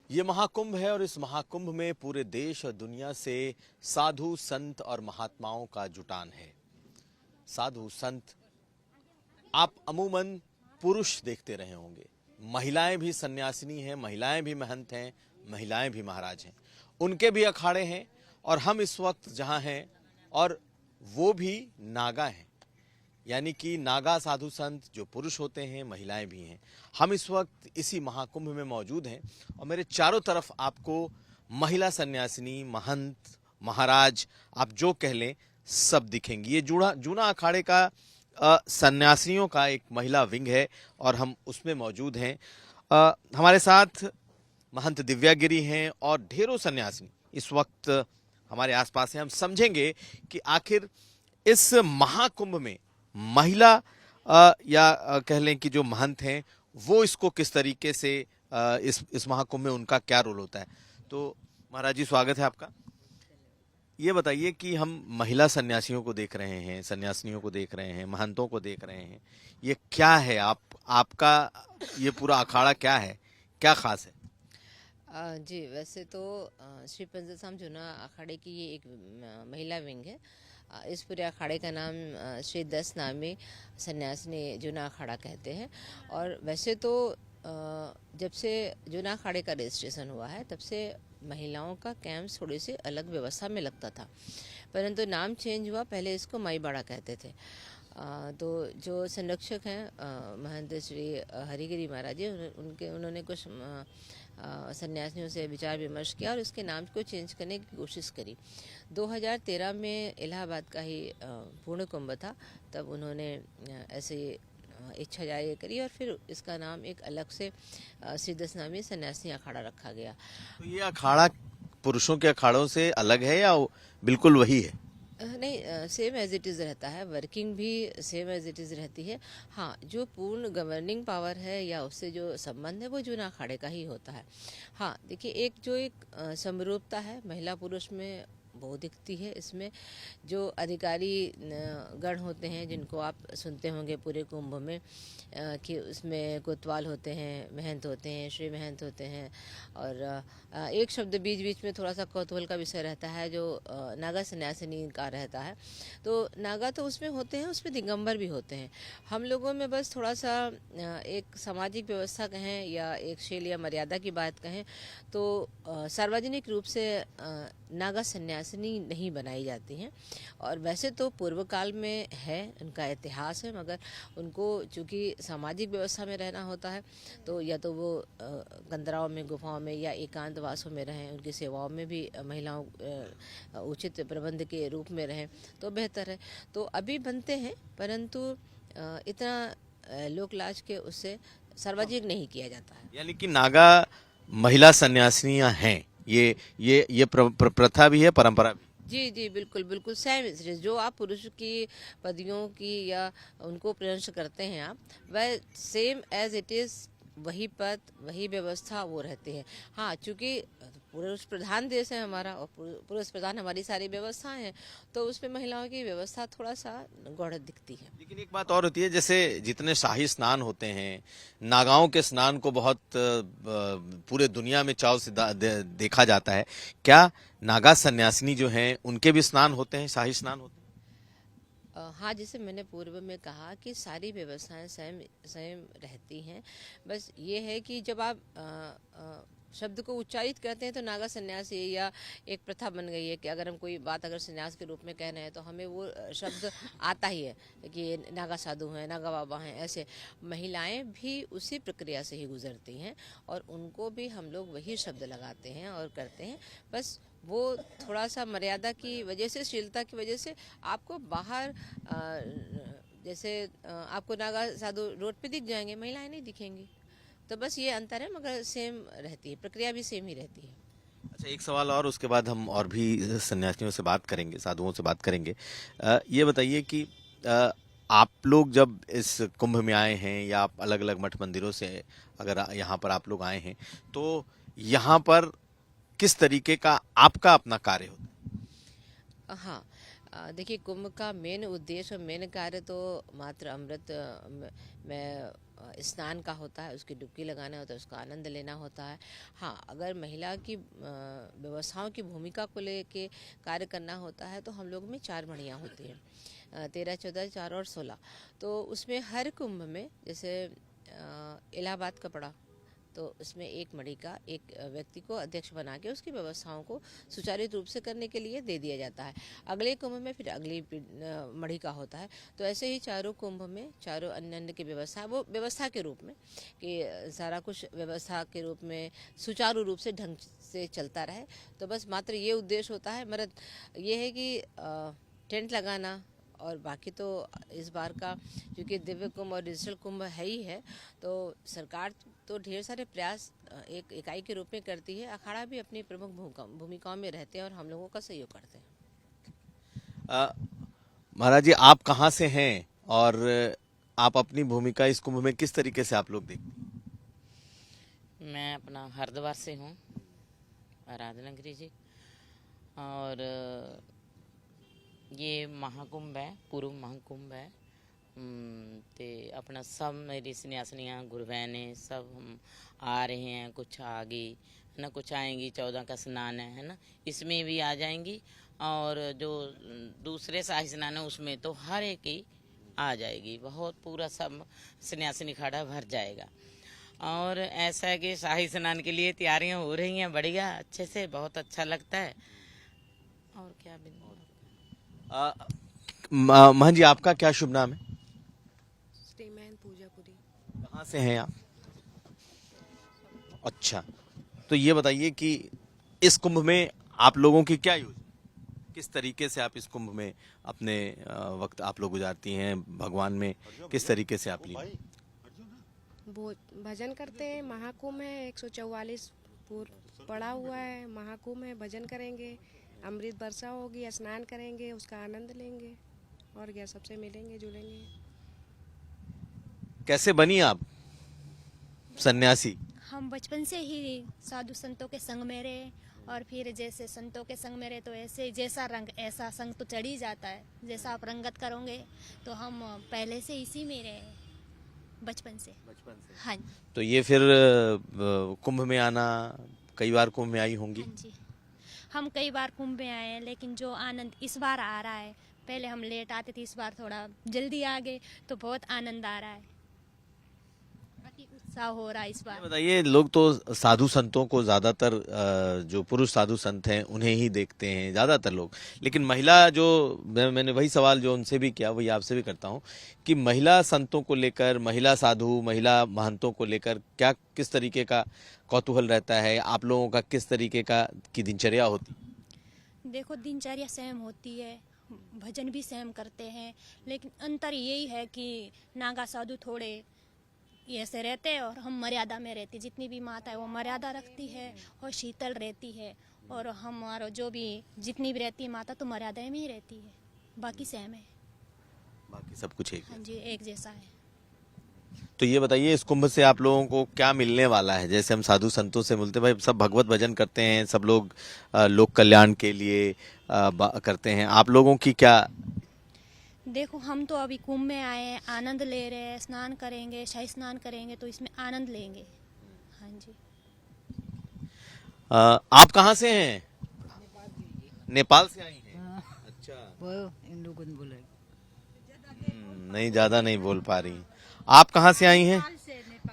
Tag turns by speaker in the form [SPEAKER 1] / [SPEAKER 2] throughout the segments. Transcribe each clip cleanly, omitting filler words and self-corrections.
[SPEAKER 1] ये महाकुंभ है और इस महाकुंभ में पूरे देश और दुनिया से साधु संत और महात्माओं का जुटान है। साधु संत आप अमूमन पुरुष देखते रहे होंगे, महिलाएं भी सन्यासिनी हैं, महिलाएं भी महंत हैं, महिलाएं भी महाराज हैं, उनके भी अखाड़े हैं। और हम इस वक्त जहां हैं और वो भी नागा हैं, यानी कि नागा साधु संत जो पुरुष होते हैं, महिलाएं भी हैं। हम इस वक्त इसी महाकुंभ में मौजूद हैं और मेरे चारों तरफ आपको महिला सन्यासिनी, महंत, महाराज, आप जो कह लें, सब दिखेंगी। ये जूना अखाड़े का सन्यासिनियों का एक महिला विंग है और हम उसमें मौजूद हैं। हमारे साथ महंत दिव्यागिरी हैं और ढेरों सन्यासिनी इस वक्त हमारे आसपास हैं। हम समझेंगे कि आखिर इस महाकुंभ में महिला या कह लें कि जो महंत हैं वो इसको किस तरीके से इस महाकुंभ में उनका क्या रोल होता है। तो महाराज जी, स्वागत है आपका। ये बताइए कि हम महिला सन्यासियों को देख रहे हैं, सन्यासिनियों को देख रहे हैं, महंतों को देख रहे हैं, ये क्या है? आपका ये पूरा अखाड़ा क्या है, क्या खास है?
[SPEAKER 2] जी, वैसे तो श्री पंजसाम जूना अखाड़े की ये एक महिला विंग है। इस पूरे अखाड़े का नाम श्री 10 नामी सन्यासिनी जूना अखाड़ा कहते हैं। और वैसे तो जब से जूना अखाड़े का रजिस्ट्रेशन हुआ है तब से महिलाओं का कैंप थोड़ी सी अलग व्यवस्था में लगता था, परंतु नाम चेंज हुआ। पहले इसको माई बाड़ा कहते थे। तो जो संरक्षक हैं महंत श्री हरिगिरी महाराज जी, उन्होंने कुछ सन्यासियों से विचार विमर्श किया और इसके नाम को चेंज करने की कोशिश करी। 2013 में इलाहाबाद का ही पूर्ण कुंभ था, तब उन्होंने ऐसे इच्छा जाहिर करी और फिर इसका नाम एक अलग से श्री 10 नामी सन्यासी अखाड़ा रखा गया।
[SPEAKER 1] तो ये अखाड़ा पुरुषों के अखाड़ों से अलग है या बिल्कुल वही है?
[SPEAKER 2] नहीं, सेम एज इट इज़ रहता है। वर्किंग भी सेम एज इट इज़ रहती है। हाँ, जो पूर्ण गवर्निंग पावर है या उससे जो संबंध है वो जूना अखाड़े का ही होता है। हाँ, देखिए, एक समरूपता है महिला पुरुष में वो दिखती है। इसमें जो अधिकारी गण होते हैं जिनको आप सुनते होंगे पूरे कुंभ में कि उसमें कोतवाल होते हैं, महंत होते हैं, श्री महंत होते हैं। और एक शब्द बीच बीच में थोड़ा सा कौतूहल का विषय रहता है जो नागा सन्यासिनी का रहता है। तो नागा तो उसमें होते हैं, उसमें दिगंबर भी होते हैं। हम लोगों में बस थोड़ा सा एक सामाजिक व्यवस्था कहें या एक शील या मर्यादा की बात कहें तो सार्वजनिक रूप से नागा सन्यासिनी नहीं बनाई जाती हैं। और वैसे तो पूर्व काल में है, उनका इतिहास है, मगर उनको चूँकि सामाजिक व्यवस्था में रहना होता है तो या तो वो गंदराओं में, गुफाओं में या एकांतवासों में रहें, उनकी सेवाओं में भी महिलाओं उचित प्रबंध के रूप में रहें तो बेहतर है। तो अभी बनते हैं, परंतु इतना लोकलाज के उससे सार्वजनिक नहीं किया जाता है।
[SPEAKER 1] यानी कि नागा महिला सन्यासिनियां हैं, ये प्रथा भी है, परंपरा भी।
[SPEAKER 2] जी जी, बिल्कुल बिल्कुल सेम। जो आप पुरुष की पदवियों की या उनको प्रदर्शन करते हैं आप, वह सेम एज इट इज़ वही पद, वही व्यवस्था वो रहते हैं। हाँ, चूँकि पुरुष प्रधान देश है हमारा और पुरुष प्रधान हमारी सारी व्यवस्थाएं हैं, तो उसमें महिलाओं की व्यवस्था थोड़ा सा गौड़ दिखती है।
[SPEAKER 1] लेकिन एक बात और होती है, जैसे जितने शाही स्नान होते हैं, नागाओं के स्नान को बहुत पूरे दुनिया में चाव से देखा जाता है। क्या नागा सन्यासिनी जो हैं उनके भी स्नान होते हैं, शाही स्नान होते हैं?
[SPEAKER 2] हाँ, जैसे मैंने पूर्व में कहा कि सारी व्यवस्थाएं सेम सेम रहती हैं। बस ये है कि जब आप शब्द को उच्चारित करते हैं तो नागा सन्यासी या एक प्रथा बन गई है कि अगर हम कोई बात अगर सन्यास के रूप में कह रहे हैं तो हमें वो शब्द आता ही है कि ये नागा साधु हैं, नागा बाबा हैं। ऐसे महिलाएं भी उसी प्रक्रिया से ही गुजरती हैं और उनको भी हम लोग वही शब्द लगाते हैं और करते हैं। बस वो थोड़ा सा मर्यादा की वजह से, शीलता की वजह से आपको बाहर जैसे आपको नागा साधु रोड पे दिख जाएंगे, महिलाएं नहीं दिखेंगी। तो बस ये अंतर है, मगर सेम रहती है, प्रक्रिया भी सेम ही रहती है।
[SPEAKER 1] अच्छा, एक सवाल और, उसके बाद हम और भी सन्यासियों से बात करेंगे, साधुओं से बात करेंगे। ये बताइए कि आप लोग जब इस कुंभ में आए हैं या आप अलग अलग मठ मंदिरों से अगर यहाँ पर आप लोग आए हैं तो यहाँ पर किस तरीके का आपका अपना कार्य होता है?
[SPEAKER 2] हाँ, देखिए, कुंभ का मेन उद्देश्य और मेन कार्य तो मात्र अमृत में स्नान का होता है, उसकी डुबकी लगाना होता है, उसका आनंद लेना होता है। हाँ, अगर महिला की व्यवस्थाओं की भूमिका को लेके कार्य करना होता है तो हम लोग में 4 मणियाँ होती हैं, 13, 14, 4 और 16। तो उसमें हर कुंभ में जैसे इलाहाबाद का पड़ा तो उसमें एक मणि का एक व्यक्ति को अध्यक्ष बना के उसकी व्यवस्थाओं को सुचारू रूप से करने के लिए दे दिया जाता है। अगले कुंभ में फिर अगली मणि का होता है। तो ऐसे ही चारों कुंभ में चारों अन्य अन्य की व्यवस्था, वो व्यवस्था के रूप में कि सारा कुछ व्यवस्था के रूप में सुचारू रूप से ढंग से चलता रहे। तो बस मात्र ये उद्देश्य होता है। मतलब ये है कि टेंट लगाना, और बाकी तो इस बार का क्योंकि दिव्य कुंभ और डिजिटल कुंभ है ही है, तो सरकार तो ढेर सारे प्रयास एक इकाई के रूप में करती है। अखाड़ा भी अपनी प्रमुख भूमिकाओं में रहते हैं और हम लोगों का सहयोग करते हैं।
[SPEAKER 1] महाराज जी, आप कहाँ से हैं और आप अपनी भूमिका इस कुंभ में किस तरीके से आप लोग देखते हैं?
[SPEAKER 3] मैं अपना हरिद्वार से हूँ, आराधना गिरी जी। और ये महाकुंभ है, पूर्व महाकुंभ है। ते अपना सब मेरी सन्यासिनियाँ गुरु बहनें सब हम आ रहे हैं, कुछ आ गई है ना, कुछ आएंगी। 14 का स्नान है ना, इसमें भी आ जाएंगी। और जो दूसरे शाही स्नान है उसमें तो हर एक ही आ जाएगी। बहुत पूरा सब सन्यासिनी खाड़ा भर जाएगा। और ऐसा है कि शाही स्नान के लिए तैयारियां हो रही हैं बढ़िया, अच्छे से, बहुत अच्छा लगता है। और क्या
[SPEAKER 1] महन जी, आपका क्या शुभ नाम है?
[SPEAKER 4] श्रीमैन पूजापुरी।
[SPEAKER 1] कहाँ से हैं आप? अच्छा, तो ये बताइए कि इस कुंभ में आप लोगों की क्या योजना, किस तरीके से आप इस कुंभ में अपने वक्त आप लोग गुजारती हैं, भगवान में किस तरीके से आप लीन?
[SPEAKER 4] भजन करते हैं। महाकुंभ है, 144 पड़ा हुआ है। महाकुंभ है, भजन करेंगे, अमृत वर्षा होगी, स्नान करेंगे, उसका आनंद लेंगे और क्या, सबसे मिलेंगे जुलेंगे।
[SPEAKER 1] कैसे बनी आप सन्यासी?
[SPEAKER 5] हम बचपन से ही साधु संतों के संग में रहे, और फिर जैसे संतों के संग में रहे तो ऐसे जैसा रंग ऐसा संग तो चढ़ ही जाता है। जैसा आप रंगत करोगे तो हम पहले से इसी में रहे, बचपन से। हाँ जी।
[SPEAKER 1] तो ये फिर कुंभ में आना, कई बार कुंभ में आई होंगी?
[SPEAKER 5] हाँ जी, हम कई बार कुंभ में आए हैं, लेकिन जो आनंद इस बार आ रहा है, पहले हम लेट आते थे, इस बार थोड़ा जल्दी आ गए तो बहुत आनंद आ रहा है, अति उत्साह हो रहा है इस बार।
[SPEAKER 1] बताइए, लोग तो साधु संतों को ज्यादातर जो पुरुष साधु संत हैं उन्हें ही देखते हैं ज्यादातर लोग, लेकिन महिला जो मैंने वही सवाल जो उनसे भी किया वही आपसे भी करता हूं कि महिला संतों को लेकर, महिला साधु, महिला महंतों को लेकर क्या किस तरीके का कौतूहल रहता है? आप लोगों का किस तरीके की दिनचर्या होती?
[SPEAKER 5] देखो, दिनचर्या सेम होती है, भजन भी सेम करते हैं, लेकिन अंतर यही है कि नागा साधु थोड़े ऐसे रहते हैं और हम मर्यादा में रहते। जितनी भी माता है वो मर्यादा रखती है और शीतल रहती है, और हमारा जो भी जितनी भी रहती है माता तो मर्यादा में ही रहती है, बाकी सेम है।
[SPEAKER 1] बाकी सब कुछ एक?
[SPEAKER 5] हाँ जी, एक जैसा है।
[SPEAKER 1] तो ये बताइए, इस कुंभ से आप लोगों को क्या मिलने वाला है? जैसे हम साधु संतों से मिलते, भाई सब भगवत भजन करते हैं, सब लोग लोक कल्याण के लिए करते हैं, आप लोगों की क्या?
[SPEAKER 5] देखो, हम तो अभी कुंभ में आए हैं, आनंद ले रहे हैं, स्नान करेंगे, शाही स्नान करेंगे तो इसमें आनंद लेंगे। हाँ जी।
[SPEAKER 1] आप कहाँ से हैं? नेपाल से आई हैं? अच्छा,
[SPEAKER 6] वो इन लोगों ने बोला
[SPEAKER 1] नहीं, ज्यादा नहीं बोल पा रही। आप कहाँ से आई हैं?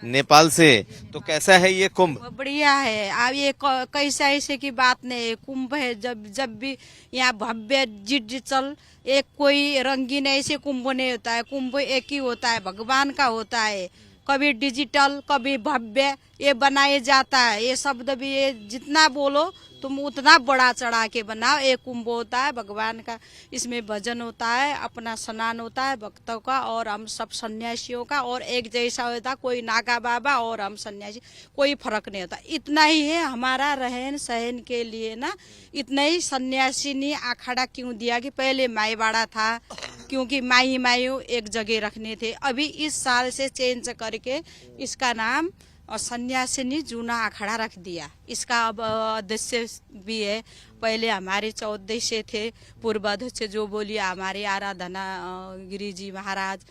[SPEAKER 1] नेपाल से। तो कैसा है ये कुंभ?
[SPEAKER 6] बढ़िया है। अब ये कैसा ऐसे की बात नहीं, कुंभ है, जब भी यहाँ भव्य डिजिटल, एक कोई रंगीन ऐसे कुंभ नहीं होता है। कुंभ एक ही होता है, भगवान का होता है। कभी डिजिटल कभी भव्य ये बनाया जाता है। ये शब्द भी ये जितना बोलो तुम उतना बड़ा चढ़ा के बनाओ। एक कुंभ होता है भगवान का, इसमें भजन होता है, अपना स्नान होता है भक्तों का और हम सब सन्यासियों का, और एक जैसा होता है। कोई नागा बाबा और हम सन्यासी, कोई फर्क नहीं होता। इतना ही है हमारा रहन सहन के लिए ना। इतना ही सन्यासी ने अखाड़ा क्यों दिया कि पहले माई बाड़ा था, क्योंकि माई मायू एक जगह रखने थे। अभी इस साल से चेंज करके इसका नाम सन्यासिनी जूना अखाड़ा रख दिया। इसका अब अध्यक्ष भी है। पहले हमारे 14 से थे पूर्व अध्यक्ष, जो बोली हमारे आराधना गिरी जी महाराज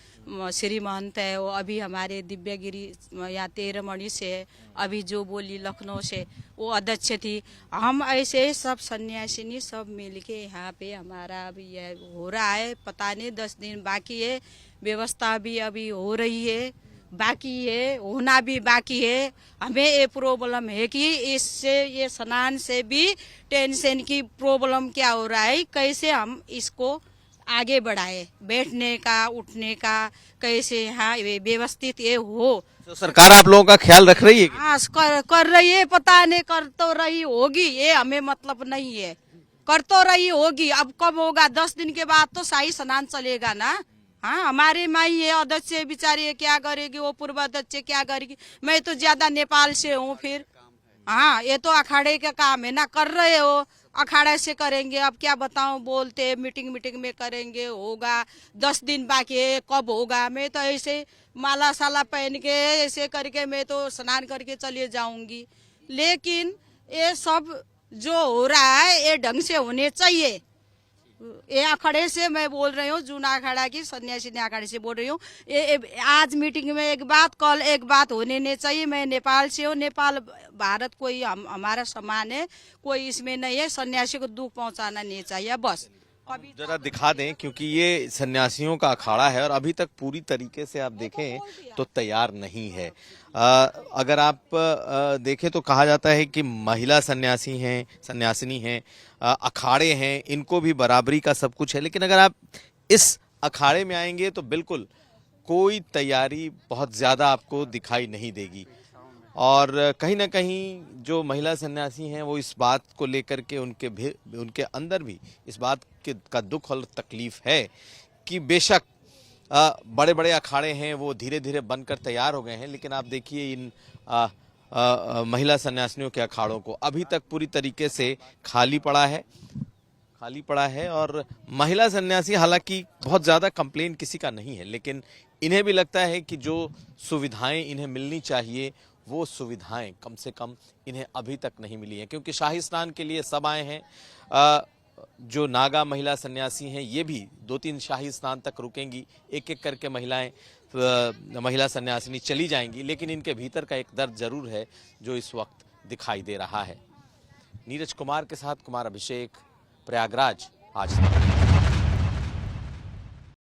[SPEAKER 6] श्री महंत है, वो अभी हमारे दिव्यगिरी या 13 मणि से है, अभी जो बोली लखनऊ से वो अध्यक्ष थी। हम ऐसे सब सन्यासिनी सब मिलके यहाँ पे हमारा अभी ये हो रहा है। पता नहीं 10 दिन बाकी है, व्यवस्था भी अभी हो रही है, बाकी है, होना भी बाकी है। हमें ये प्रॉब्लम है कि इससे ये स्नान से भी टेंशन की प्रॉब्लम क्या हो रहा है, कैसे हम इसको आगे बढ़ाए, बैठने का उठने का कैसे यहाँ व्यवस्थित ये हो।
[SPEAKER 1] तो सरकार आप लोगों का ख्याल रख रही है क्या?
[SPEAKER 6] हाँ कर रही है, पता नहीं कर तो रही होगी, ये हमें मतलब नहीं है, कर तो रही होगी। अब कब होगा? 10 दिन के बाद तो शाही स्नान चलेगा ना। हाँ, हमारी माई है अध्यक्ष बेचारी क्या करेगी, वो पूर्व अध्यक्ष क्या करेगी। मैं तो ज्यादा नेपाल से हूँ फिर। हाँ, ये तो अखाड़े का काम है ना, कर रहे हो अखाड़े से करेंगे। अब क्या बताऊं, बोलते मीटिंग में करेंगे, होगा 10 दिन बाकी है, कब होगा। मैं तो ऐसे माला साला पहन के ऐसे करके मैं तो स्नान करके चले जाऊंगी। लेकिन ये सब जो हो रहा है ये ढंग से होने चाहिए। ये अखाड़े से मैं बोल रही हूँ, जूना अखाड़ा की सन्यासिनी अखाड़े से बोल रही हूँ। आज मीटिंग में एक बात, कल एक बात होने नहीं चाहिए। मैं नेपाल से हूँ, नेपाल भारत कोई हमारा समान है, कोई इसमें नहीं है। सन्यासी को दुख पहुंचाना नहीं चाहिए बस। अभी
[SPEAKER 1] जरा दिखा दें, क्योंकि ये सन्यासियों का अखाड़ा है और अभी तक पूरी तरीके से आप देखें तो तैयार नहीं है। अगर आप देखें तो कहा जाता है कि महिला सन्यासी हैं, सन्यासिनी हैं, अखाड़े हैं, इनको भी बराबरी का सब कुछ है। लेकिन अगर आप इस अखाड़े में आएंगे तो बिल्कुल कोई तैयारी बहुत ज्यादा आपको दिखाई नहीं देगी। और कहीं ना कहीं जो महिला सन्यासी हैं वो इस बात को लेकर के उनके अंदर भी इस बात का दुख और तकलीफ है कि बेशक बड़े बड़े अखाड़े हैं वो धीरे धीरे बनकर तैयार हो गए हैं, लेकिन आप देखिए इन महिला सन्यासिनियों के अखाड़ों को अभी तक पूरी तरीके से खाली पड़ा है। और महिला सन्यासी, हालांकि बहुत ज़्यादा कंप्लेन किसी का नहीं है, लेकिन इन्हें भी लगता है कि जो सुविधाएं इन्हें मिलनी चाहिए वो सुविधाएं कम से कम इन्हें अभी तक नहीं मिली हैं। क्योंकि शाही स्नान के लिए सब आए हैं। जो नागा महिला सन्यासी हैं ये भी 2-3 शाही स्नान तक रुकेंगी, एक एक करके महिला सन्यासिनी चली जाएंगी, लेकिन इनके भीतर का एक दर्द जरूर है जो इस वक्त दिखाई दे रहा है। नीरज कुमार के साथ कुमार अभिषेक, प्रयागराज, आज तक।